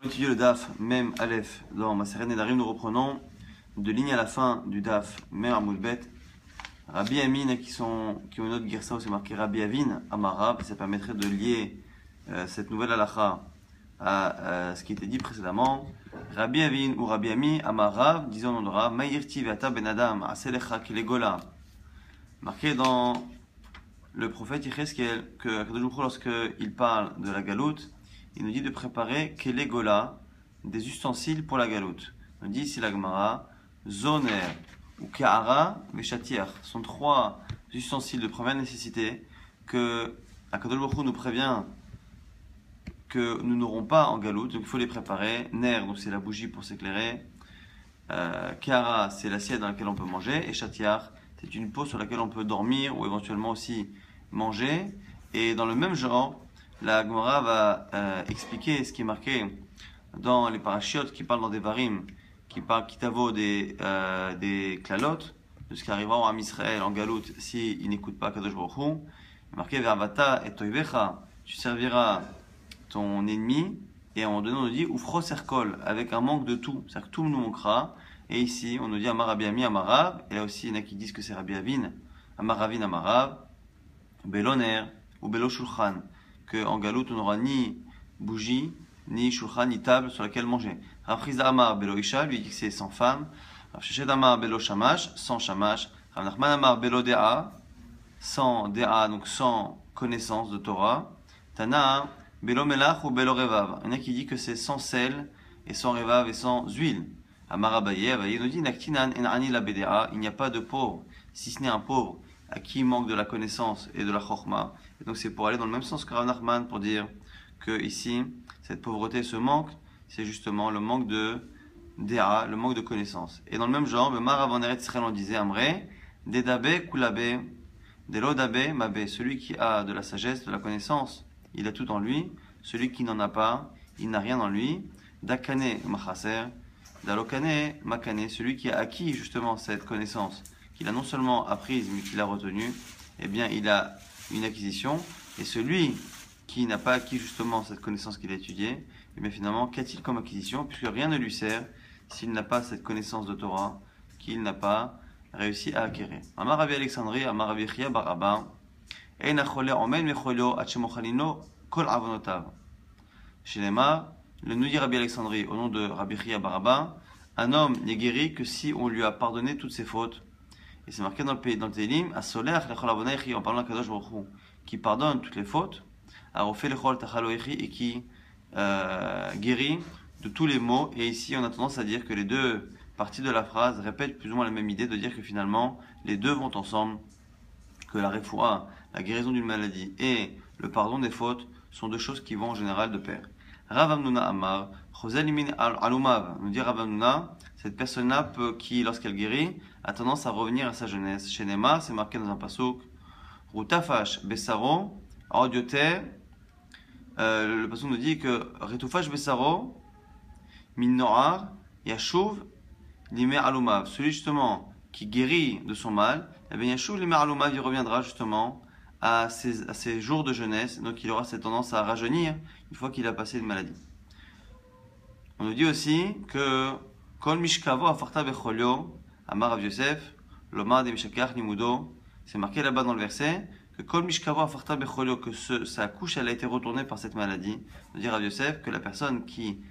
On étudie le DAF, même Aleph, dans Maseret Nedarim, nous reprenons de ligne à la fin du DAF, même Amoud Bet, Rabbi Amin, qui ont une autre Girsa où c'est marqué Rabbi Avin, Amarab, ça permettrait de lier cette nouvelle halakha à ce qui était dit précédemment. Rabbi Avin ou Rabbi Ami, Amarab, disons en Nodra, Mayirti Veata Ben Adam, Aselecha Kilegola. Marqué dans le prophète Yecheskel que lorsqu'il parle de la galoute, il nous dit de préparer Kelegola, des ustensiles pour la galoute. Il nous dit ici la Gemara, Zoner ou Ka'ara Veshatiach sont trois ustensiles de première nécessité que Akadosh Baruch Hu nous prévient que nous n'aurons pas en galoute, donc il faut les préparer. Ner, donc c'est la bougie pour s'éclairer. Ka'ara, c'est l'assiette dans laquelle on peut manger. Et Shatiach, c'est une peau sur laquelle on peut dormir ou éventuellement aussi manger. Et dans le même genre, la Gemara va expliquer ce qui est marqué dans les parachiotes qui parlent dans des varim, qui parlent kitavo des klalotes, de ce qui arrivera en Am Israël en galoute s'il n'écoute pas Kadosh Baruch Hu. Marqué Ve'avata et toivecha, tu serviras ton ennemi. Et à un moment donné, on nous dit Ufro serkol, avec un manque de tout, c'est-à-dire que tout nous manquera. Et ici, on nous dit Amar Rabbi Ami Amarav, et là aussi il y en a qui disent que c'est Rabbi Avin, Amaravin Amarav, Beloner ou Belo Shulchan, qu'en galoute on n'aura ni bougie, ni shulchan, ni table sur laquelle manger. Rav Chizda Amar Belo Isha, lui dit que c'est sans femme. Rav Sheshet Amar Belo Shamash, sans shamash. Rav Nachman Amar Belo Dea, sans Dea, donc sans connaissance de Torah. Tana Belo Melach ou Belo Revav. Il y en a qui dit que c'est sans sel et sans revav et sans huile. Amar Abaye, Abaye nous dit Naktinan en ani la Bedea, il n'y a pas de pauvre, si ce n'est un pauvre à qui il manque de la connaissance et de la chorma. Et donc c'est pour aller dans le même sens que Rav Nachman pour dire que ici, cette pauvreté, ce manque, c'est justement le manque de Dea, le manque de connaissance. Et dans le même genre, le Marav en Eretz Israël on disait Amre, Dedabe Kulabe, Delodabe Mabe, celui qui a de la sagesse, de la connaissance, il a tout en lui. Celui qui n'en a pas, il n'a rien en lui. Dakane Machaser, Dalokane Makane, celui qui a acquis justement cette connaissance, qu'il a non seulement apprise mais qu'il a retenue, eh bien il a une acquisition. Et celui qui n'a pas acquis justement cette connaissance qu'il a étudiée, eh bien finalement qu'a-t-il comme acquisition, puisque rien ne lui sert s'il n'a pas cette connaissance de Torah qu'il n'a pas réussi à acquérir. Amar Rabbi Alexandrie, Amar Rabbi Chia bar Abba, Ein achole omen mecholio achemochalino kol avonotav. Chez les Mar, le nous dit Rabbi Alexandrie au nom de Rabbi Chia bar Abba, un homme n'est guéri que si on lui a pardonné toutes ses fautes. Et c'est marqué dans le Télim, à Soler, en parlant de Kadosh Baruch Hu, qui pardonne toutes les fautes, à Rofé Lechol Tachaloechi, et qui guérit de tous les maux. Et ici, on a tendance à dire que les deux parties de la phrase répètent plus ou moins la même idée, de dire que finalement, les deux vont ensemble, que la refoua, la guérison d'une maladie, et le pardon des fautes sont deux choses qui vont en général de pair. Rav Hamnuna Amar, Choselimin Alumav, nous dit Rav Hamnuna, cette personne-là qui, lorsqu'elle guérit, a tendance à revenir à sa jeunesse. Chez Nema, c'est marqué dans un pasuk, Routafash Besaro, Audioter, le pasuk nous dit que Retoufash Besaro, Min Noar, Yashuv, Limer Alumav, celui justement qui guérit de son mal, eh bien Yashuv Limer Alumav, il reviendra justement à ses jours de jeunesse, donc il aura cette tendance à rajeunir une fois qu'il a passé une maladie. On nous dit aussi que Kol Mishkavo Afarta Becholio, Amar Rav Yosef, Lomar de Mishakach Nimudo, c'est marqué là-bas dans le verset que Kol Mishkavo Afarta Becholio, que sa couche elle a été retournée par cette maladie. On nous dit Rav Yosef que la personne qui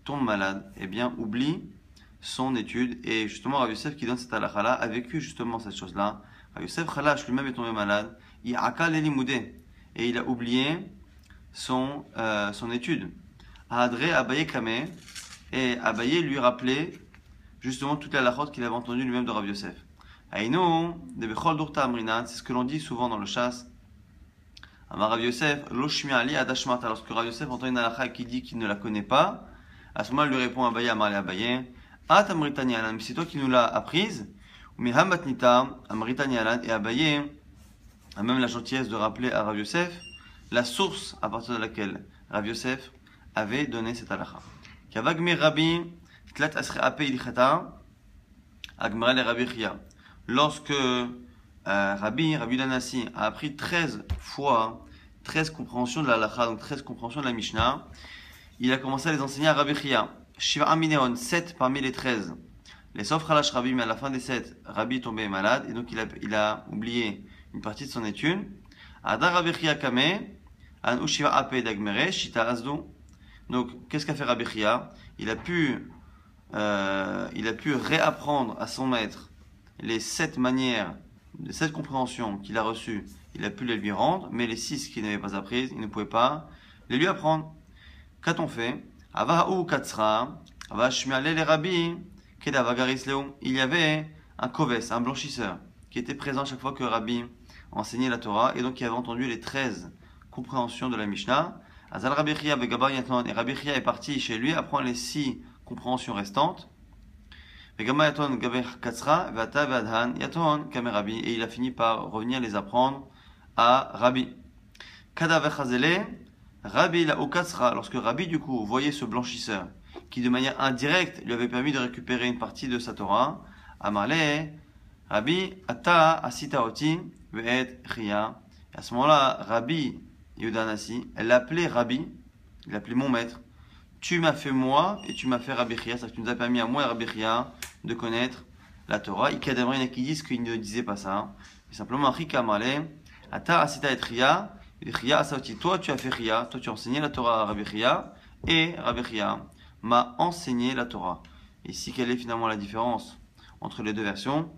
tombe malade, eh bien oublie son étude, et justement Rav Yosef qui donne cette halakha-là a vécu justement cette chose-là. Rav Yosef Khalash lui-même est tombé malade, il a et il a oublié son étude. Adré Abaye Kame, et Abaye lui rappelait justement toute la halachot qu'il avait entendue lui-même de Rav Yosef. Aïnou, de Bechol Durta Amrinan, c'est ce que l'on dit souvent dans le chasse. Amar Rav Yosef, Lo Shmi Ali Adashmata, lorsque Rav Yosef entend une halakha qui dit qu'il ne la connaît pas, à ce moment il lui répond Abaye Amar Ali Abaye, At Amritani Alan, c'est toi qui nous l'as apprise, mais Hamatnita Amritani Alan, et Abaye a même la gentillesse de rappeler à Rav Yosef la source à partir de laquelle Rav Yosef avait donné cette halakha. Kavagme Rabbi Tlat Asre Ape Ilichata Agmara le Rabbi Chia. Lorsque Rabbi Danassi a appris 13 fois, 13 compréhensions de la halakha, donc 13 compréhensions de la Mishnah, il a commencé à les enseigner à Rabbi Chia. Shiva Amineon, 7 parmi les 13. Les sauf Khalash Rabbi, mais à la fin des 7, Rabbi est tombé malade et donc il a oublié une partie de son étude. Ada Rabbi Chia Kame, An Ushiva Ape Dagmere, Shita Azdu. Donc, qu'est-ce qu'a fait Rabbi Chia? Il a pu réapprendre à son maître les 7 manières, les 7 compréhensions qu'il a reçues. Il a pu les lui rendre, mais les 6 qu'il n'avait pas apprises, il ne pouvait pas les lui apprendre. Qu'a-t-on fait? Avahu Katsra, Avashmiale les Rabbi, Kedavagaris Leo. Il y avait un koves, un blanchisseur, qui était présent chaque fois que Rabbi enseignait la Torah, et donc il avait entendu les 13 compréhensions de la Mishnah. Azal Rabbi Chia Begabar Yaton, et Rabbi Chia est parti chez lui apprendre les 6 compréhensions restantes. Begabar Yaton Gaber Katsra, Vata Vadhan Yaton Kame Rabbi, et il a fini par revenir les apprendre à Rabbi. Kadaver Chazele, Rabbi la Katsra, lorsque Rabbi du coup voyait ce blanchisseur, qui de manière indirecte lui avait permis de récupérer une partie de sa Torah, Amarle, Rabbi Ata Asita Oti, Ve'et Chia. À ce moment-là, Rabbi Yehudanasi, elle l'appelait Rabbi, il l'appelait mon maître. Tu m'as fait moi et tu m'as fait Rabbi Chia, c'est-à-dire que tu nous as permis à moi et Rabbi Chia de connaître la Torah. Il y a qui disent qu'il ne disait pas ça, mais simplement Rika Male, Ata Asita et Chia, Chia Asauti, toi tu as fait Chia, toi tu as enseigné la Torah à Rabbi Chia, et Rabbi Chia m'a enseigné la Torah. Ici, quelle est finalement la différence entre les deux versions?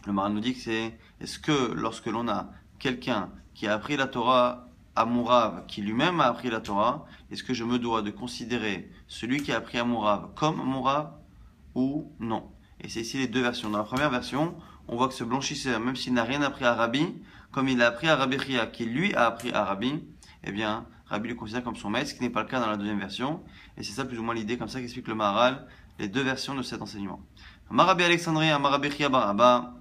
Le Maran nous dit que c'est, est-ce que lorsque l'on a quelqu'un qui a appris la Torah à mon Rav, qui lui-même a appris la Torah, est-ce que je me dois de considérer celui qui a appris à mon Rav comme mon Rav ou non? Et c'est ici les deux versions. Dans la première version, on voit que ce blanchisseur, même s'il n'a rien appris à Rabbi, comme il a appris à Rabbi Chia, qui lui a appris à Rabbi, eh bien, Rabbi le considère comme son maître, ce qui n'est pas le cas dans la deuxième version. Et c'est ça plus ou moins l'idée, comme ça qu'explique le Maharal, les deux versions de cet enseignement. Marabi Alexandrie, Marabi Chia Baraba,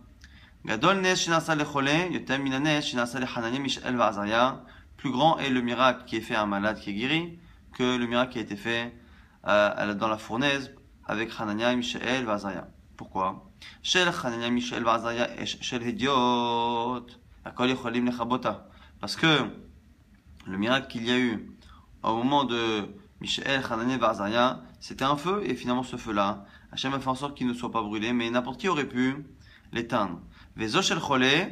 Gadol Nes Shinasa Lechole, Yotem Minanes Shinasa Lechanani Mishael Va'azaya. Plus grand est le miracle qui est fait à un malade qui est guéri que le miracle qui a été fait dans la fournaise avec Hanania, Mishael Va'azaya. Pourquoi? Shel Hanania, Mishael Va'azaya et Shel Hediot. Akol Yecholim Lechabota. Parce que le miracle qu'il y a eu au moment de Mishael, Hanania et Va'azaya, c'était un feu, et finalement ce feu-là, Hachem a fait en sorte qu'il ne soit pas brûlé, mais n'importe qui aurait pu l'éteindre. Vezo shel chole,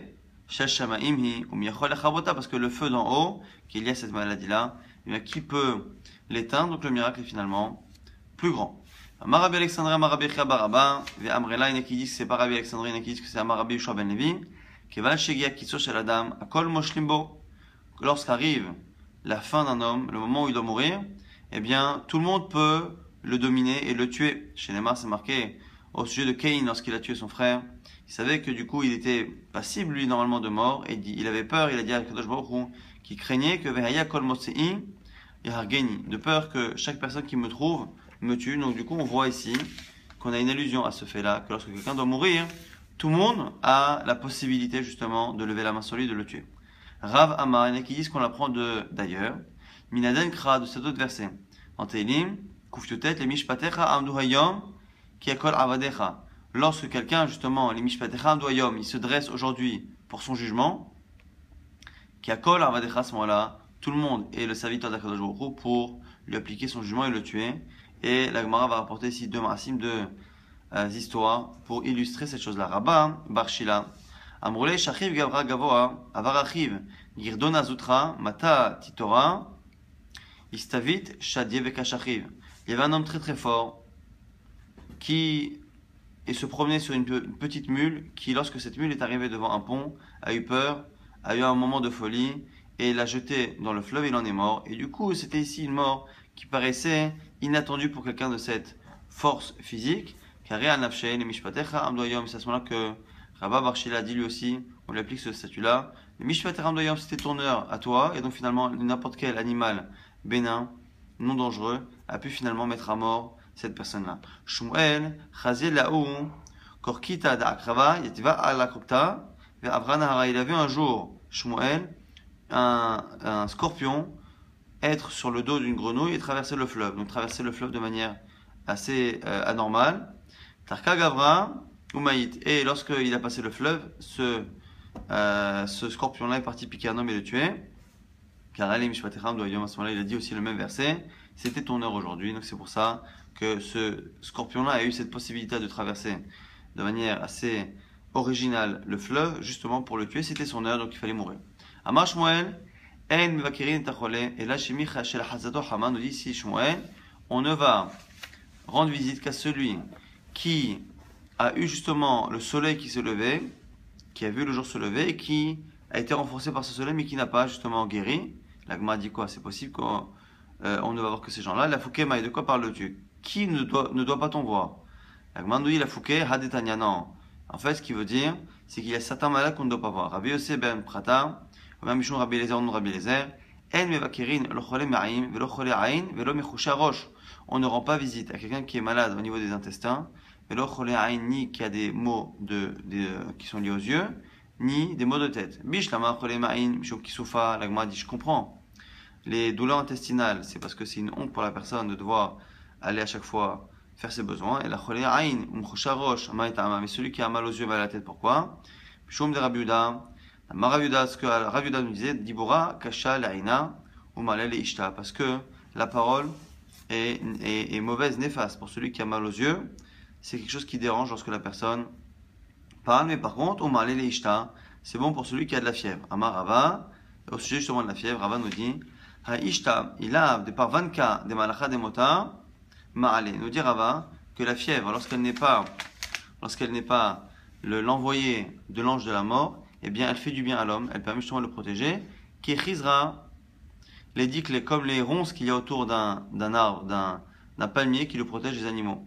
shel shamaim hi, umiyachol lechabota, parce que le feu d'en haut, qu'il y a cette maladie-là, qui peut l'éteindre, donc le miracle est finalement plus grand. Marabi Alexandria, Marabi Chia Baraba, ve Amrela, il y en a qui disent que c'est pas Rabbi Alexandria, il y en a qui disent que c'est Marabi Yoshua ben Levi, keval shegia kitso shel adam, akol moshlimbo. Lorsqu'arrive la fin d'un homme, le moment où il doit mourir, eh bien, tout le monde peut le dominer et le tuer. Chez Neymar, c'est marqué au sujet de Caïn lorsqu'il a tué son frère. Il savait que du coup, il était passible, lui, normalement, de mort. Et il avait peur, il a dit à Kadosh Baruch Hu, qu'il craignait que Vehaya Kol Mosei Yargeni, de peur que chaque personne qui me trouve me tue. Donc, du coup, on voit ici qu'on a une allusion à ce fait-là, que lorsque quelqu'un doit mourir, tout le monde a la possibilité, justement, de lever la main sur lui et de le tuer. Rav Amar, il y en a qui disent qu'on l'apprend d'ailleurs. Minaden Kra, de cet autre verset. En Teilim, Kuftutet, les Mishpatecha Amdu Hayom, Kiakol Avadecha. Lorsque quelqu'un, justement, les Mishpatecha Amdu Hayom, il se dresse aujourd'hui pour son jugement, Kiakol Avadecha, à ce moment-là, tout le monde est le serviteur d'Akadosh Baruch Hu pour lui appliquer son jugement et le tuer. Et la Gemara va rapporter ici deux marasim, deux histoires pour illustrer cette chose-là. Rabba, Barshila, Amrule Shachiv Gavra Gavoa, Avarachiv, Girdon Azutra, Mata Titora, Istavit Shadie Vekashachiv. Il y avait un homme très très fort qui se promenait sur une petite mule qui, lorsque cette mule est arrivée devant un pont, a eu peur, a eu un moment de folie et l'a jeté dans le fleuve et il en est mort. Et du coup, c'était ici une mort qui paraissait inattendue pour quelqu'un de cette force physique. Car c'est à ce moment-là que Rabba Barshila a dit lui aussi, on lui applique ce statut-là. Le Mishpater Amdoyom, c'était ton heure à toi, et donc finalement, n'importe quel animal bénin, non dangereux, a pu finalement mettre à mort cette personne-là. Shmuel, Chaziel Laou, Korkita Da'akrava, Yativa Alakrokta, Avranahara. Il a vu un jour, Shmuel, un scorpion, être sur le dos d'une grenouille et traverser le fleuve. Donc traverser le fleuve de manière assez anormale. Tarka Gavra, Umaït. Et lorsqu'il a passé le fleuve, ce scorpion-là est parti piquer un homme et le tuer. Car Ali Mishpatecha Amdoyom, à ce moment-là, il a dit aussi le même verset. c'était ton heure aujourd'hui. Donc c'est pour ça que ce scorpion-là a eu cette possibilité de traverser de manière assez originale le fleuve, justement pour le tuer. C'était son heure, donc il fallait mourir. Amar Shmuel, En Mevakirin Tachole, et là chez Micha Shel Hazato Haman nous dit ici Shmuel, on ne va rendre visite qu'à celui qui a eu justement le soleil qui s'est levé, qui a vu le jour se lever et qui a été renforcé par ce soleil mais qui n'a pas justement guéri. La Gemara dit quoi? C'est possible qu'on ne va voir que ces gens-là. La Fouké Maï, de quoi parles-tu? Qui ne doit pas t'en voir? La Gemara nous dit la Fouké Hadetanya. Non. En fait, ce qui veut dire, c'est qu'il y a certains malades qu'on ne doit pas voir. Rabbi Yosef ben Prata, Rabbi Mishon Rabbi Eliezer, non Rabbi Eliezer, En mevakirin lo chole ma'im velo chole ain velo mechusha rosh. On ne rend pas visite à quelqu'un qui est malade au niveau des intestins, velo chole ain, ni qui a des maux qui sont liés aux yeux, ni des maux de tête. Bish lama chole ma'in mishon kisoufa. La Gemara dit je comprends. Les douleurs intestinales, c'est parce que c'est une honte pour la personne de devoir aller à chaque fois faire ses besoins. Et la chole ain mechusha rosh, mais celui qui a mal aux yeux, mal à la tête, pourquoi? Bishom de Rabbi Yehuda. Ce que Rabbi Yehuda nous disait, Dibura, Kasha, Laina, ou Malel et Ishta, parce que la parole est mauvaise, néfaste. Pour celui qui a mal aux yeux, c'est quelque chose qui dérange lorsque la personne parle, mais par contre, ou Malel et Ishta, c'est bon pour celui qui a de la fièvre. Amar Rava, au sujet justement de la fièvre, Rava nous dit, Ha Ishta, il a des par 20 cas des malacha des mota, Ma'ale. Nous dit Rava que la fièvre, lorsqu'elle n'est pas l'envoyé de l'ange de la mort, eh bien, elle fait du bien à l'homme, elle permet justement de le protéger. Qui chizra les dicles comme les ronces qu'il y a autour d'un arbre, d'un palmier qui le protège des animaux.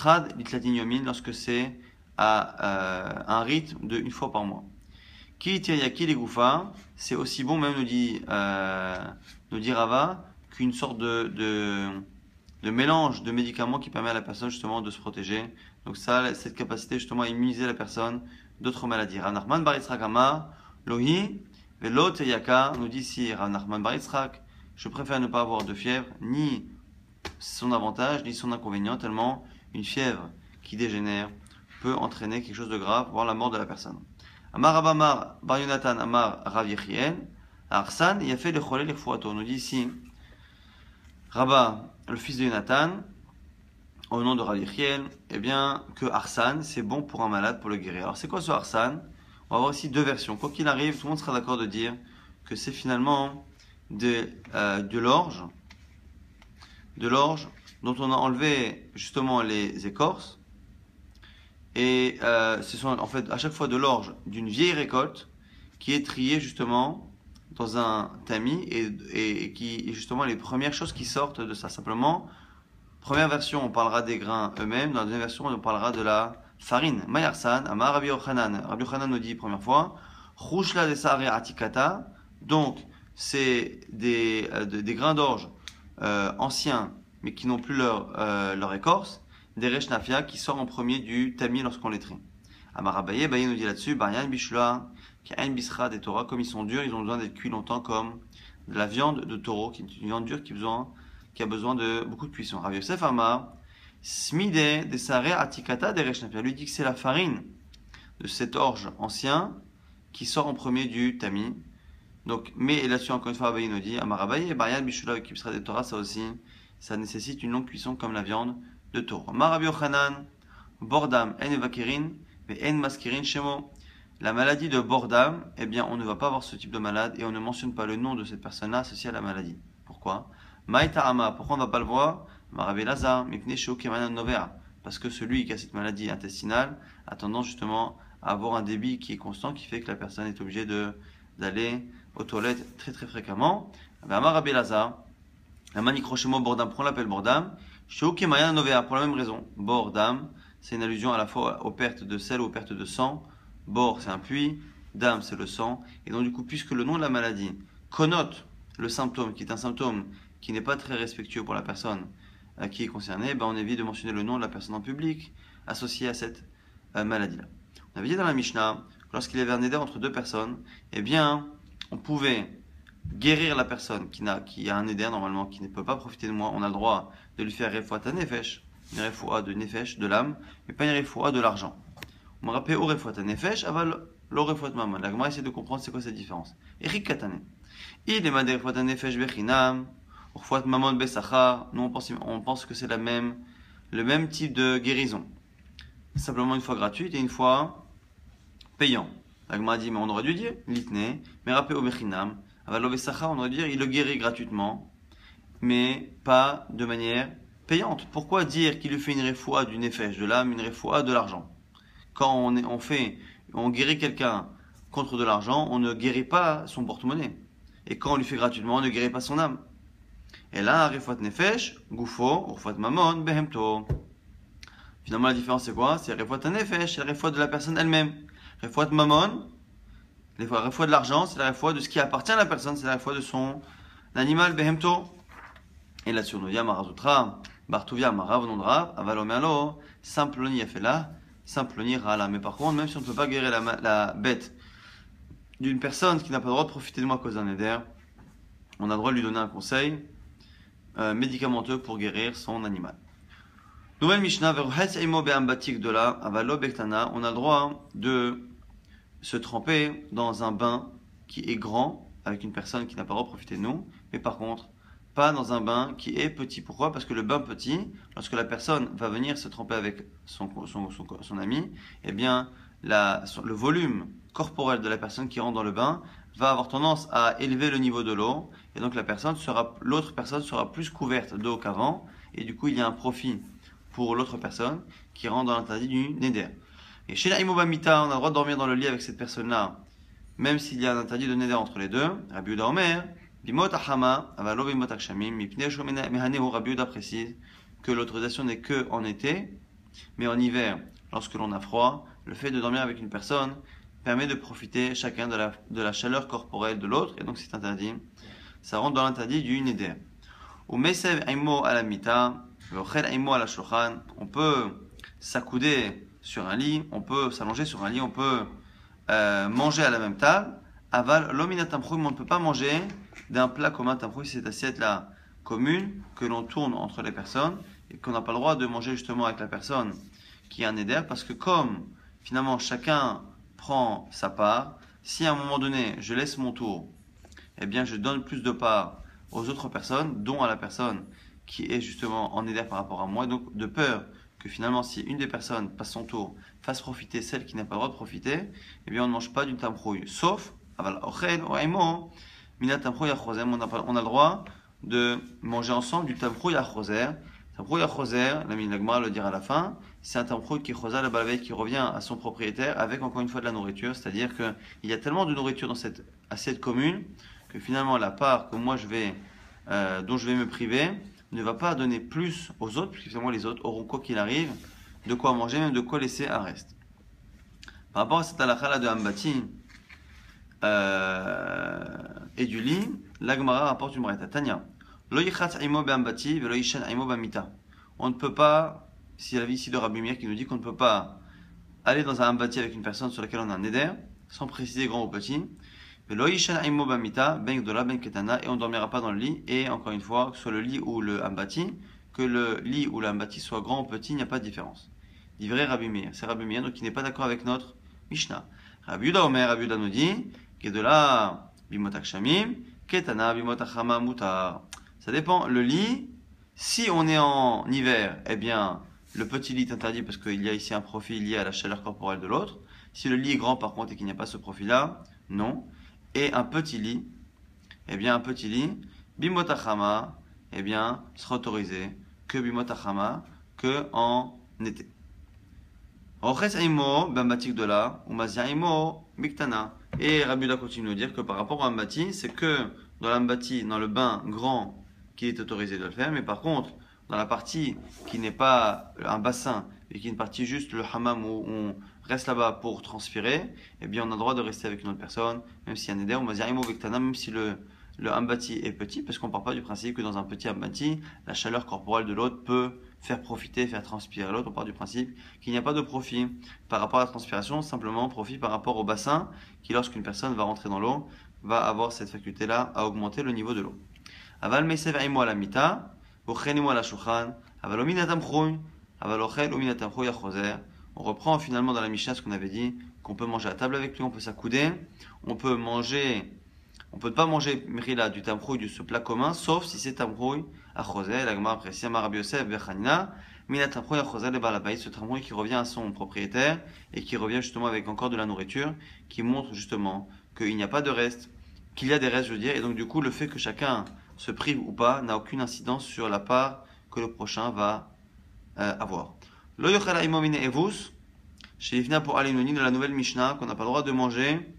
Chad litlatinyomin lorsque c'est à un rythme de une fois par mois. Qui tiriaki les goufa, c'est aussi bon même nous dit Rava qu'une sorte de mélange de médicaments qui permet à la personne justement de se protéger. Donc ça, cette capacité justement à immuniser la personne d'autres maladies. Rav Nachman bar Yitzchak Amar, Lohi, Velo Teyaka, nous dit ici Rav Nachman bar Yitzchak, je préfère ne pas avoir de fièvre, ni son avantage, ni son inconvénient, tellement une fièvre qui dégénère peut entraîner quelque chose de grave, voire la mort de la personne. Amar Abamar bar Yonatan Amar Rav Yechiel, Arsan, il a fait le Cholé les Fouato, nous dit ici Rabba, le fils de Yonatan, au nom de Rav Yechiel, eh bien, que Arsan, c'est bon pour un malade, pour le guérir. Alors, c'est quoi ce Arsan? On va avoir aussi deux versions. Quoi qu'il arrive, tout le monde sera d'accord de dire que c'est finalement de l'orge dont on a enlevé justement les écorces. Et ce sont en fait à chaque fois de l'orge d'une vieille récolte qui est triée justement dans un tamis et qui est justement les premières choses qui sortent de ça. Simplement, première version, on parlera des grains eux-mêmes. Dans la deuxième version, on parlera de la farine. Mayarsan, Amar Rabbi Yochanan. Rabbi Yochanan nous dit, première fois, Chouchla de Sare Atikata. Donc, c'est des grains d'orge anciens, mais qui n'ont plus leur écorce. Des Reshnafia qui sortent en premier du tamis lorsqu'on les trie. Amar Abaye, Baye nous dit là-dessus, Baryan Bishula, Kain Bisra des Torah, comme ils sont durs, ils ont besoin d'être cuits longtemps comme de la viande de taureau, qui est une viande dure qui a besoin de beaucoup de cuisson. Rav Yosef Amar, Smide de Sare Atikata de Reshnafia, lui dit que c'est la farine de cet orge ancien qui sort en premier du tamis. Donc, mais là-dessus, encore une fois, Abaye nous dit, Amar Abaye, Baryan Bishula, qui sera des Torah, ça aussi, ça nécessite une longue cuisson comme la viande de taureau. Amar Rabbi Yochanan, Bordam, En Evakirin, mais En Maskirin Shemo. La maladie de Bordam, eh bien, on ne va pas avoir ce type de malade et on ne mentionne pas le nom de cette personne-là associée à la maladie. Pourquoi? Maïta'ama, pourquoi on ne va pas le voir? Rabbi Lazar, Mipne Sheo Kemanan Novea. Parce que celui qui a cette maladie intestinale a tendance justement à avoir un débit qui est constant, qui fait que la personne est obligée d'aller aux toilettes très très fréquemment. Rabbi Lazar, la manicrochemo Bordam, prend l'appel Bordam. Sheo Kemanan Novea, pour la même raison. Bordam, c'est une allusion à la fois aux pertes de sel, aux pertes de sang. Bord, c'est un puits, dam, c'est le sang. Et donc, du coup, puisque le nom de la maladie connote le symptôme, qui est un symptôme qui n'est pas très respectueux pour la personne qui est concernée, ben, on évite de mentionner le nom de la personne en public associée à cette maladie-là. On avait dit dans la Mishnah que lorsqu'il y avait un éder entre deux personnes, eh bien, on pouvait guérir la personne qui a un éder normalement, qui ne peut pas profiter de moi. On a le droit de lui faire refoua ta nefesh, une refoua de nefesh, de l'âme, mais pas une refoua de l'argent. On me rappelle au refoua ta nefesh, aval le refoua de maman. La Gemara essaie de comprendre c'est quoi cette différence. Eric Katane. Il est madé refoua ta nefesh bechinam, Urfouat mamon besachar, nous on pense que c'est le même type de guérison. Simplement une fois gratuite et une fois payant. L'agma dit, mais on aurait dû dire, litne, mais rappelez au mechinam, avalo besachar, on aurait dû dire, il le guérit gratuitement, mais pas de manière payante. Pourquoi dire qu'il lui fait une refoua du nefesh, de l'âme, une refoua de l'argent? Quand on guérit quelqu'un contre de l'argent, on ne guérit pas son porte-monnaie. Et quand on lui fait gratuitement, on ne guérit pas son âme. Et là, refoua nefesh, gufo, refoua mamon, behemto. Finalement, la différence c'est quoi? C'est refoua nefesh, c'est la refoua de la personne elle-même. Refoua mamon, la refoua de l'argent, c'est la refoua de ce qui appartient à la personne, c'est la refoua de son animal, behemto. Et là-dessus, on nous dit, Marazutra, Bartuvia, Marav, non Rav, Avalomealo, Simploni Afela, Simploni Rala. Mais par contre, même si on ne peut pas guérir la bête d'une personne qui n'a pas le droit de profiter de moi à cause d'un éder, on a le droit de lui donner un conseil médicamenteux pour guérir son animal. Nouvelle Mishnah, Veruhetz Eimo Beambatik de la, Avalo Bektana, on a le droit de se tremper dans un bain qui est grand, avec une personne qui n'a pas le droit de profiter de nous, mais par contre, pas dans un bain qui est petit. Pourquoi? Parce que le bain petit, lorsque la personne va venir se tremper avec son ami, eh bien, le volume corporel de la personne qui rentre dans le bain va avoir tendance à élever le niveau de l'eau, et donc l'autre personne sera plus couverte d'eau qu'avant, et du coup, il y a un profit pour l'autre personne qui rentre dans l'interdit du neder. Et chez la Imobamita, on a le droit de dormir dans le lit avec cette personne-là, même s'il y a un interdit de neder entre les deux. Rabbi Yehuda Omer, Bimot Ahama, Avalo Bimot Akshamim, Mipne Mehanehu, Rabbi Yehuda précise que l'autorisation n'est que en été, mais en hiver, lorsque l'on a froid, le fait de dormir avec une personne permet de profiter chacun de la chaleur corporelle de l'autre, et donc c'est interdit. Ça rentre dans l'interdit du neder. Ou Mesev Aimo Alamita, Vochel Aimo Alashochan, on peut s'accouder sur un lit, on peut s'allonger sur un lit, on peut manger à la même table. Aval l'omina tamproui, mais on ne peut pas manger d'un plat commun. Tamproui, c'est cette assiette-là commune que l'on tourne entre les personnes et qu'on n'a pas le droit de manger justement avec la personne qui a un éder, parce que comme finalement chacun prend sa part, si à un moment donné je laisse mon tour, eh bien je donne plus de part aux autres personnes, dont à la personne qui est justement en éder par rapport à moi, donc de peur que finalement si une des personnes passe son tour, fasse profiter celle qui n'a pas le droit de profiter, eh bien on ne mange pas d'une tambrouille, sauf on a le droit de manger ensemble du tambrouille à choser. Tambrouille à choser, l'ami Nagmara le dira à la fin, c'est un tambrouille qui choser la balveille qui revient à son propriétaire avec encore une fois de la nourriture, c'est-à-dire qu'il y a tellement de nourriture dans cette assiette commune que finalement la part que moi dont je vais me priver ne va pas donner plus aux autres, puisque finalement les autres auront quoi qu'il arrive de quoi manger, même de quoi laisser un reste. Par rapport à cette halakha de Ambati et du lit, l'Agmara rapporte une braïta. Tanya, lo yichatz aimo be'ambati velo yishen aimo b'amita. On ne peut pas, si la vie ici de Rabbi Meir qui nous dit qu'on ne peut pas aller dans un ambati avec une personne sur laquelle on a un neder, sans préciser grand ou petit, velo yishen aimo b'amita, ben gdola ben ketana, et on ne dormira pas dans le lit, et encore une fois, que ce soit le lit ou le ambati, que le lit ou le ambati soit grand ou petit, il n'y a pas de différence. Dit vrai Rabbi Meir, c'est Rabbi Meir, donc il n'est pas d'accord avec notre Mishnah. Rabbi Yehuda Omer, Rabbi Yehuda nous dit, Kedela bimotak shamim, ketana bimotachama mutar. Ça dépend. Le lit, si on est en hiver, eh bien, le petit lit est interdit parce qu'il y a ici un profil lié à la chaleur corporelle de l'autre. Si le lit est grand par contre et qu'il n'y a pas ce profil-là, non. Et un petit lit, bimotachama, eh bien, sera autorisé que bimotachama, que en été. Roches aimo, bambatik de là, ou mazia aimo, miktana. Et Rabbi Yehuda continue de dire que par rapport à Ambati, c'est que dans l'Ambati, dans le bain grand, qu'il est autorisé de le faire, mais par contre, dans la partie qui n'est pas un bassin, et qui est une partie juste le hammam où on reste là-bas pour transpirer, eh bien on a le droit de rester avec une autre personne, même s'il y a un éder, ou mazia aimo, miktana, même si le Ambati est petit, parce qu'on ne part pas du principe que dans un petit Ambati, la chaleur corporelle de l'autre peut faire profiter, faire transpirer l'autre. On part du principe qu'il n'y a pas de profit par rapport à la transpiration, simplement profit par rapport au bassin qui, lorsqu'une personne va rentrer dans l'eau, va avoir cette faculté-là à augmenter le niveau de l'eau. Aval meisev aimo ala mita, ochenimo ala shulchan, aval ominatam chouy, aval ochel ominatam chouy achoser. On reprend finalement dans la Mishnah ce qu'on avait dit, qu'on peut manger à table avec lui, on peut s'accouder, on peut manger On ne peut pas manger Mechila du tamrouille de ce plat commun, sauf si c'est tamrouille à Chosé, la Gemara précise, Rabbi Yosef, Bechanina, Mina tamrouille à Chosé, le Balabait, ce tamrouille qui revient à son propriétaire et qui revient justement avec encore de la nourriture, qui montre justement qu'il n'y a pas de reste, qu'il y a des restes, je veux dire, et donc du coup, le fait que chacun se prive ou pas n'a aucune incidence sur la part que le prochain va avoir. Lo yochel haimomine evus, chez Ifna pour Alinoni de la nouvelle Mishnah, qu'on n'a pas le droit de manger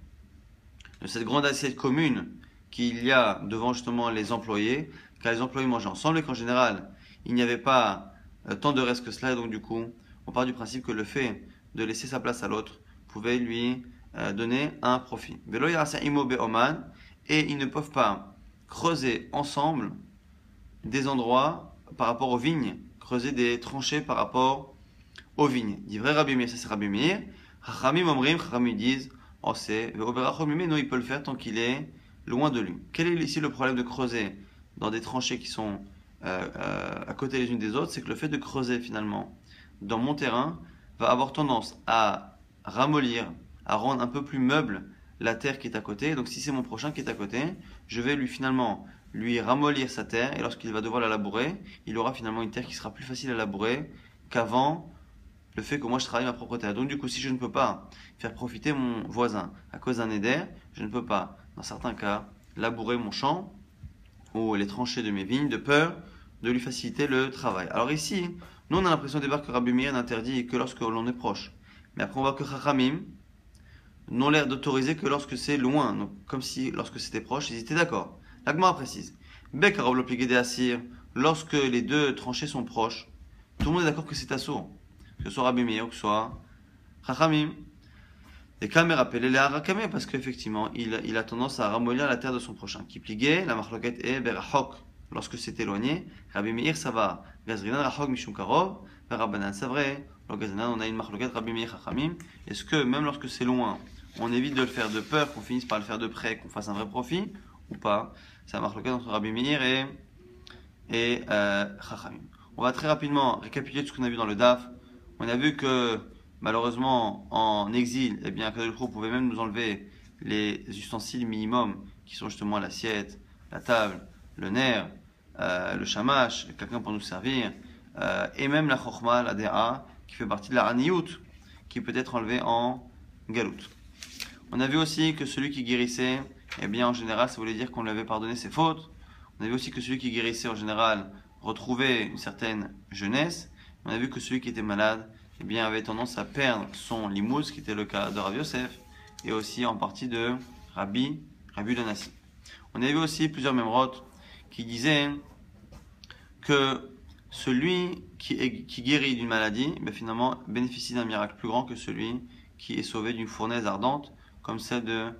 de cette grande assiette commune qu'il y a devant justement les employés, car les employés mangeaient ensemble et qu'en général, il n'y avait pas tant de reste que cela, et donc du coup, on part du principe que le fait de laisser sa place à l'autre pouvait lui donner un profit. Velo yarasa imo be'oman, et ils ne peuvent pas creuser ensemble des endroits par rapport aux vignes, creuser des tranchées par rapport aux vignes. Dit vrai Rabbi Meir, ça c'est Rabbi Meir. Chachamim omrim, Chachamim disent, oh c'est, non, il peut le faire tant qu'il est loin de lui. Quel est ici le problème de creuser dans des tranchées qui sont à côté les unes des autres? C'est que le fait de creuser finalement dans mon terrain va avoir tendance à ramollir, à rendre un peu plus meuble la terre qui est à côté. Donc si c'est mon prochain qui est à côté, je vais lui ramollir sa terre, et lorsqu'il va devoir la labourer, il aura finalement une terre qui sera plus facile à labourer qu'avant le fait que moi je travaille ma propre terre. Donc du coup, si je ne peux pas faire profiter mon voisin à cause d'un éder, je ne peux pas, dans certains cas, labourer mon champ ou les tranchées de mes vignes de peur de lui faciliter le travail. Alors ici, nous on a l'impression au départ que Rabbi Meir n'interdit que lorsque l'on est proche. Mais après on voit que Chachamim n'ont l'air d'autoriser que lorsque c'est loin. Donc comme si lorsque c'était proche, ils étaient d'accord. La Gemara précise. Bekarov l'obligé d'Assir, lorsque les deux tranchées sont proches, tout le monde est d'accord que c'est assourd. Que ce soit Rabbi Meir ou que ce soit Chachamim. Et Kamer appelé les Harakame parce qu'effectivement, il a tendance à ramollir la terre de son prochain. Qui pliguait, la marloquette est Berachok. Lorsque c'est éloigné, Rabbi Meir ça va. Gazrinan Rachok Mishum Karov, Rabbanan c'est vrai. Le Gazrinan, on a une marloquette Rabbi Meir Chachamim. Est-ce que même lorsque c'est loin, on évite de le faire de peur, qu'on finisse par le faire de près, qu'on fasse un vrai profit ou pas? C'est un marloquette entre Rabbi Meir et Chachamim. On va très rapidement récapituler tout ce qu'on a vu dans le DAF. On a vu que malheureusement en exil, eh bien Kadosh Baruch Hu pouvait même nous enlever les ustensiles minimum qui sont justement l'assiette, la table, le nerf, le shamash, quelqu'un pour nous servir, et même la chokhma, la déa, qui fait partie de la haniyut, qui peut être enlevée en galout. On a vu aussi que celui qui guérissait, eh bien en général, ça voulait dire qu'on lui avait pardonné ses fautes. On a vu aussi que celui qui guérissait en général retrouvait une certaine jeunesse. On a vu que celui qui était malade, eh bien, avait tendance à perdre son limouz, ce qui était le cas de Rabbi Yosef, et aussi en partie de Rabbi Danassi. On a vu aussi plusieurs mémorotes qui disaient que celui qui guérit d'une maladie, eh finalement, bénéficie d'un miracle plus grand que celui qui est sauvé d'une fournaise ardente, comme celle de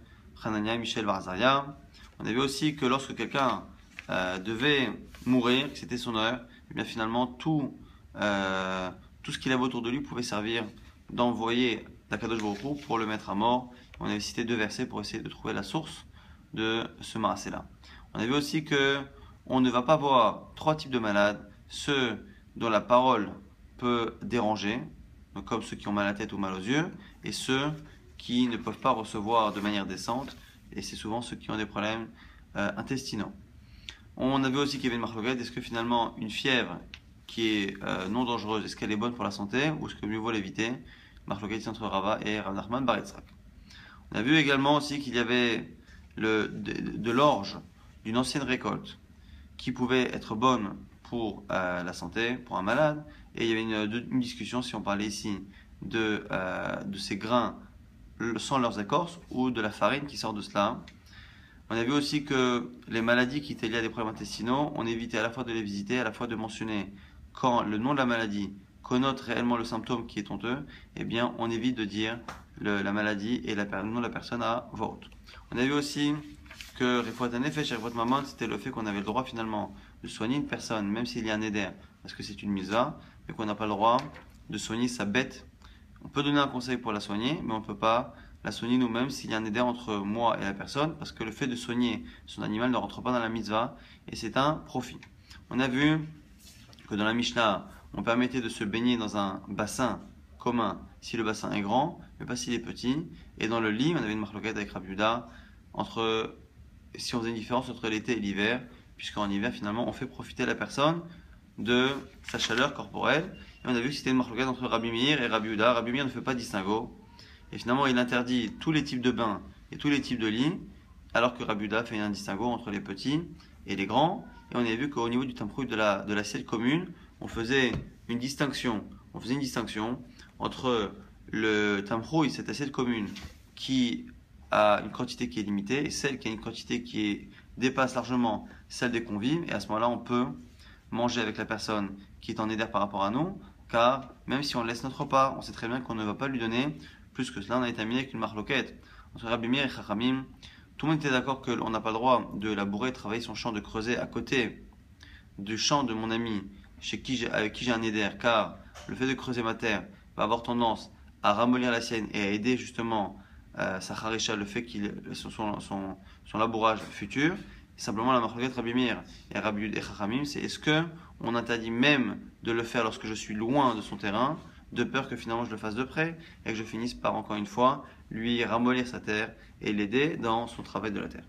Hanania et Michel Bar Azaria. On a vu aussi que lorsque quelqu'un devait mourir, que c'était son heure, eh bien finalement tout ce qu'il avait autour de lui pouvait servir d'envoyer d'Akadosh Baruch Hu pour le mettre à mort. On avait cité 2 versets pour essayer de trouver la source de ce marasé-là. On a vu aussi que on ne va pas voir 3 types de malades, ceux dont la parole peut déranger, donc comme ceux qui ont mal à la tête ou mal aux yeux, et ceux qui ne peuvent pas recevoir de manière décente, et c'est souvent ceux qui ont des problèmes intestinaux. On a vu aussi qu'il y avait une marloquette, est-ce que finalement une fièvre qui est non dangereuse, est-ce qu'elle est bonne pour la santé ou est-ce que mieux vaut l'éviter? Marloquette entre Rava et Rav Nachman bar Yitzhak. On a vu également aussi qu'il y avait de l'orge d'une ancienne récolte qui pouvait être bonne pour la santé, pour un malade, et il y avait une discussion si on parlait ici de ces grains sans leurs écorces ou de la farine qui sort de cela. On a vu aussi que les maladies qui étaient liées à des problèmes intestinaux, on évitait à la fois de les visiter, à la fois de mentionner quand le nom de la maladie connote réellement le symptôme qui est honteux, eh bien on évite de dire la maladie et le nom de la personne à voix haute. On a vu aussi que Refouat Hanefesh et Refouat Mammon, c'était le fait qu'on avait le droit finalement de soigner une personne, même s'il y a un éder, parce que c'est une mitzvah, mais qu'on n'a pas le droit de soigner sa bête. On peut donner un conseil pour la soigner, mais on ne peut pas la soigner nous-mêmes s'il y a un éder entre moi et la personne, parce que le fait de soigner son animal ne rentre pas dans la mitzvah, et c'est un profit. On a vu que dans la Mishnah, on permettait de se baigner dans un bassin commun si le bassin est grand, mais pas s'il est petit. Et dans le lit, on avait une marloquette avec Rabbi Yehuda entre si on faisait une différence entre l'été et l'hiver, puisqu'en hiver, finalement, on fait profiter la personne de sa chaleur corporelle. Et on a vu que c'était une marloquette entre Rabbi Meir et Rabbi Yehuda. Rabbi Meir ne fait pas de distinguo. Et finalement, il interdit tous les types de bains et tous les types de lits, alors que Rabbi Yehuda fait un distinguo entre les petits et les grands. Et on a vu qu'au niveau du tamproui de l'assiette commune, on faisait une distinction. On faisait une distinction entre le tamproui, cette assiette commune, qui a une quantité qui est limitée, et celle qui a une quantité qui dépasse largement celle des convives. Et à ce moment-là, on peut manger avec la personne qui est en éder par rapport à nous, car même si on laisse notre repas, on sait très bien qu'on ne va pas lui donner plus que cela. On a établi avec une marloquette entre Rabbi Meir et Chachamim. Tout le monde était d'accord qu'on n'a pas le droit de labourer, de travailler son champ, de creuser à côté du champ de mon ami avec qui j'ai un éder, car le fait de creuser ma terre va avoir tendance à ramollir la sienne et à aider justement sa harisha, le fait qu'il son labourage futur. Et simplement la marloquette Rabbi Meir et Rabbi Yehuda et Chachamim, c'est est-ce que on interdit même de le faire lorsque je suis loin de son terrain, de peur que finalement je le fasse de près et que je finisse par encore une fois lui ramollir sa terre et l'aider dans son travail de la terre.